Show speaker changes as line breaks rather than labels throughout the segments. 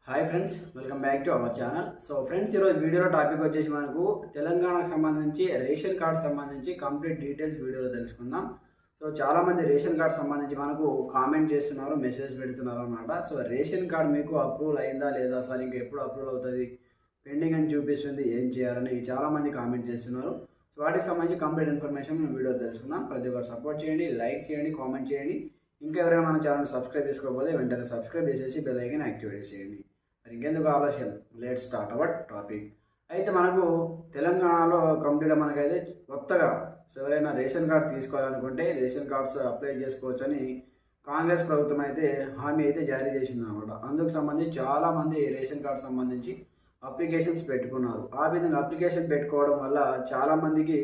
Hi friends, welcome back to our channel. So friends, ఈరోజు వీడియోలో topic వచ్చేసి మనకు తెలంగాణకు సంబంధించి రేషన్ కార్డు సంబంధించి కంప్లీట్ డీటెయిల్స్ వీడియోలో తెలుసుకుందాం. సో చాలామంది రేషన్ కార్డు సంబంధించి మనకు కామెంట్ చేస్తున్నారు, మెసేజ్ పెడుతున్నారు అన్నమాట. సో రేషన్ కార్డు మీకు అప్రూవల్ అయిందా లేదా, సార్ ఇంకా ఎప్పుడు అప్రూవల్ అవుతుంది, పెండింగ్ అని చూపిస్తుంది, ఏం చేయాలని చాలామంది కామెంట్ చేస్తున్నారు. సో వాటికి సంబంధించి కంప్లీట్ ఇన్ఫర్మేషన్ వీడియో తెలుసుకుందాం. ప్రతి ఒక్కరు సపోర్ట్ చేయండి, లైక్ చేయండి, కామెంట్ చేయండి. ఇంకా ఎవరైనా మన ఛానల్ సబ్స్క్రైబ్ చేసుకోకపోతే వెంటనే సబ్స్క్రైబ్ చేసేసి బెల్ ఐకాన్ యాక్టివేట్ చేయండి. మరి ఇంకెందుకు ఆలస్యం, లెట్ స్టార్ట్ అవర్ టాపిక్. అయితే మనకు తెలంగాణలో కంప్లీట్గా మనకైతే కొత్తగా ఎవరైనా రేషన్ కార్డు తీసుకోవాలనుకుంటే రేషన్ కార్డ్స్ అప్లై చేసుకోవచ్చని కాంగ్రెస్ ప్రభుత్వం అయితే హామీ అయితే జారీ చేసింది అనమాట. అందుకు సంబంధించి చాలామంది రేషన్ కార్డు సంబంధించి అప్లికేషన్స్ పెట్టుకున్నారు. ఆ విధంగా అప్లికేషన్ పెట్టుకోవడం వల్ల చాలామందికి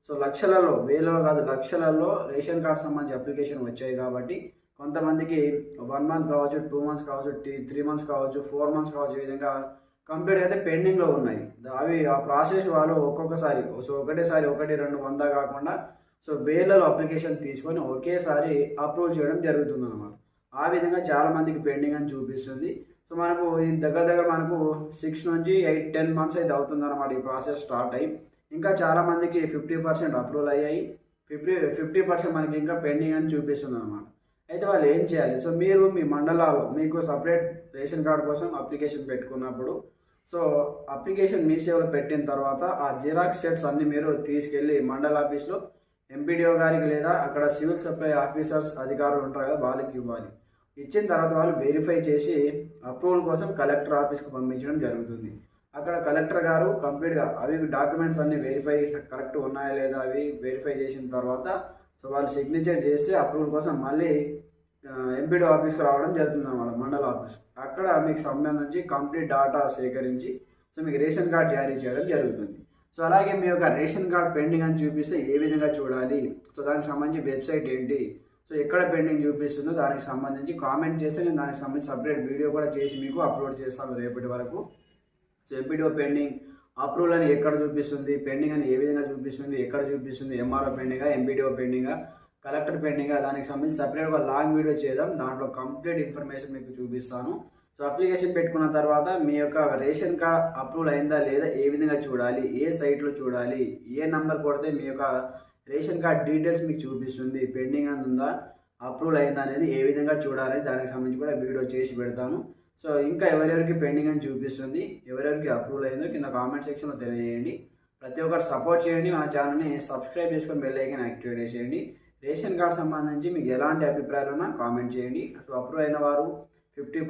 లక్షలలో, వేలలో కాదు లక్షలలో రేషన్ కార్డు సంబంధించి అప్లికేషన్ వచ్చాయి. కాబట్టి కొంతమందికి 1 మంత్ కావచ్చు, 2 మంత్స్ కావచ్చు, 3 మంత్స్ కావచ్చు, 4 మంత్స్ కావచ్చు, ఈ విధంగా కంప్లీట్ అయితే పెండింగ్లో ఉన్నాయి. అవి ఆ ప్రాసెస్ వాళ్ళు ఒక్కొక్కసారి ఒకటేసారి 1, 2, 100 కాకుండా వేలలో అప్లికేషన్ తీసుకొని ఒకేసారి అప్రూవల్ చేయడం జరుగుతుంది అన్నమాట. ఆ విధంగా చాలామందికి పెండింగ్ అని చూపిస్తుంది. మనకు ఈ దగ్గర మనకు 6 నుంచి 8, 10 మంత్స్ అయితే అవుతుంది అన్నమాట ఈ ప్రాసెస్ స్టార్ట్ అయ్యి. ఇంకా చాలామందికి 50% అప్రూవల్ అయ్యాయి, 50% మనకి ఇంకా పెండింగ్ అని చూపిస్తుంది అన్నమాట. అయితే వాళ్ళు ఏం చేయాలి? మీరు మీ మండలాల్లో మీకు సపరేట్ రేషన్ కార్డు కోసం అప్లికేషన్ పెట్టుకున్నప్పుడు అప్లికేషన్ మీ సేవలో పెట్టిన తర్వాత ఆ జిరాక్స్ సెట్స్ అన్ని మీరు తీసుకెళ్ళి మండల ఆఫీస్లో ఎంపీడీఓ గారికి లేదా అక్కడ సివిల్ సప్లై ఆఫీసర్స్ అధికారులు ఉంటారు కదా, వాళ్ళకి ఇవ్వాలి. ఇచ్చిన తర్వాత వాళ్ళు వెరిఫై చేసి అప్రూవల్ కోసం కలెక్టర్ ఆఫీస్కి పంపించడం జరుగుతుంది. అక్కడ కలెక్టర్ గారు కంప్లీట్గా అవి డాక్యుమెంట్స్ అన్ని వెరిఫై కరెక్ట్ ఉన్నాయా లేదా అవి వెరిఫై చేసిన తర్వాత వాళ్ళు సిగ్నేచర్ చేసి అప్రూవల్ కోసం మళ్ళీ ఎంపీడీ ఆఫీస్కి రావడం జరుగుతుంది అన్నమాట, మండల ఆఫీస్. అక్కడ మీకు సంబంధించి కంప్లీట్ డాటా సేకరించి మీకు రేషన్ కార్డ్ జారీ చేయడం జరుగుతుంది. అలాగే మీ యొక్క రేషన్ కార్డ్ పెండింగ్ అని చూపిస్తే ఏ విధంగా చూడాలి, దానికి సంబంధించి వెబ్సైట్ ఏంటి, ఎక్కడ పెండింగ్ చూపిస్తుందో దానికి సంబంధించి కామెంట్ చేస్తే నేను దానికి సంబంధించి సపరేట్ వీడియో కూడా చేసి మీకు అప్లోడ్ చేస్తాను రేపటి వరకు. ఎంపీడీఓ పెండింగ్, అప్రూవల్ అని ఎక్కడ చూపిస్తుంది, పెండింగ్ అని ఏ విధంగా చూపిస్తుంది, ఎక్కడ చూపిస్తుంది, ఎంఆర్ఓ పెండింగా, ఎంపీడీఓ పెండింగా, కలెక్టర్ పెండింగా, దానికి సంబంధించి సపరేట్గా లాంగ్ వీడియో చేద్దాం. దాంట్లో కంప్లీట్ ఇన్ఫర్మేషన్ మీకు చూపిస్తాను. అప్లికేషన్ పెట్టుకున్న తర్వాత మీ యొక్క రేషన్ కార్డ్ అప్రూవల్ అయిందా లేదా ఏ విధంగా చూడాలి, ఏ సైట్లో చూడాలి, ఏ నెంబర్ కొడితే మీ యొక్క రేషన్ కార్డ్ డీటెయిల్స్ మీకు చూపిస్తుంది, పెండింగ్ అని ఉందా, అప్రూవల్ అయిందా అనేది ఏ విధంగా చూడాలి, దానికి సంబంధించి కూడా వీడియో చేసి పెడతాను. ఇంకా ఎవరెవరికి పెండింగ్ అని చూపిస్తుంది, ఎవరెవరికి అప్రూవల్ అయిందో కింద కామెంట్ సెక్షన్లో తెలియజేయండి. ప్రతి ఒక్కరు సపోర్ట్ చేయండి, మన ఛానల్ని సబ్స్క్రైబ్ చేసుకొని బెల్ ఐకాన్ యాక్టివేట్ చేయండి. రేషన్ కార్డ్ సంబంధించి మీకు ఎలాంటి అభిప్రాయాలు ఉన్నా కామెంట్ చేయండి. అప్రూవ్ అయిన వారు 50%